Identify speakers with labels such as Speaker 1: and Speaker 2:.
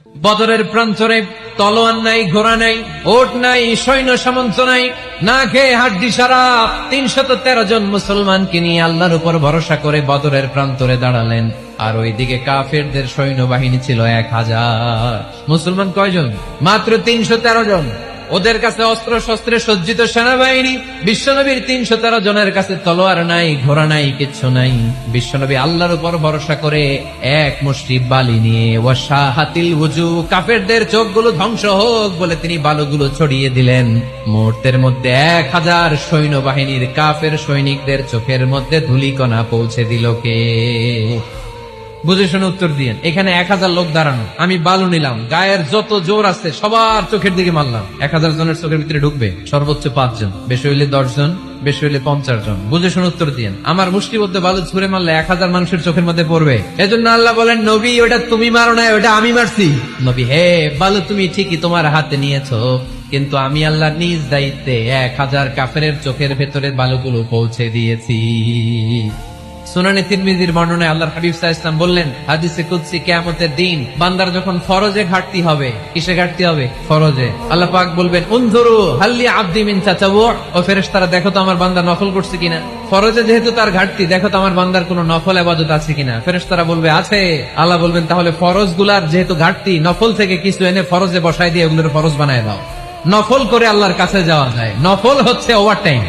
Speaker 1: বদরের প্রান্তরে তলোয়ার নাই, ঘোড়া নাই, ওট নাই, সৈন্য সামন্ত নাই, না খেয়ে হাড্ডি সারা 313 জন মুসলমানকে নিয়ে আল্লাহর উপর ভরসা করে বদরের প্রান্তরে দাঁড়ালেন। আর ওইদিকে কাফেরদের সৈন্যবাহিনী ছিল 1000। মুসলমান কয়জন? মাত্র 313 জন। ওদের কাছে অস্ত্র শস্ত্রে সজ্জিত সেনাবাহিনী। বিশ্বনবীর 313 জনের কাছে তলোয়ার নাই, ঘোড়া নাই, কিচ্ছু নাই। বিশ্বনবী আল্লাহর উপর ভরসা করে এক মুষ্টি বালি নিয়ে ওয়াশাহাতিল ওযু, কাফেরদের চোখগুলো ধ্বংস হোক বলে তিনি বালুগুলো ছড়িয়ে দিলেন। মুহূর্তের মধ্যে 1000 সৈন্যবাহিনীর কাফের সৈনিকদের চোখের মধ্যে ধূলিকণা পৌঁছে দিল কে? বুঝে শুনে উত্তর দিয়েন। এখানে 1000 লোক দাঁড়ানো, আমি বালু নিলাম, গায়ের যত জোর আছে সবার চোখের দিকে মারলাম। 1000 জনের চোখের ভিতরে ঢুকবে সর্বোচ্চ 5 জন, বেশি হইলে 10 জন, বেশি হইলে 50 জন। বুঝে শুনে উত্তর দিয়েন। আমার মুষ্টিবদ্ধ বালু ছুঁড়ে মারলে 1000 মানুষের চোখের মধ্যে পড়বে। এজন্য আল্লাহ বলেন, নবী ওটা তুমি মারো না, ওটা আমি মারছি। নবী, হে বালু তুমি ঠিকই তোমার হাতে নিয়েছো, কিন্তু আমি আল্লাহ নিজ দায়িত্বে 1000 কাফেরের চোখের ভেতরে বালুগুলো পৌঁছে দিয়েছি। সুনানে তিরমিজির বর্ণনায় আল্লাহর হাবিব সাল্লাল্লাহু আলাইহি ওয়াসাল্লাম বললেন, হাদিসে কুদসি কিয়ামতের দিন বান্দার যখন ফরজে ঘাটতি হবে, কিসে ঘাটতি হবে? ফরজে। আল্লাহ পাক বলবেন, উনজুরু হাল্লি আবদি মিন তাতাওয়ু, ও ফেরেশতারা দেখো তো আমার বান্দা নফল করছে কিনা। ফরজে যেহেতু তার ঘাটতি, দেখো তো আমার বান্দার কোনো নফল ইবাদত আছে কিনা। ফেরেশতারা বলবে আছে। আল্লাহ বলবেন, তাহলে ফরজগুলার যেহেতু ঘাটতি, নফল থেকে কিছু এনে ফরজে বসায় দিয়ে ওগুলোর ফরজ বানায় দাও। নফল করে আল্লাহর কাছে যাওয়া যায়। নফল হচ্ছে ওভারটাইম।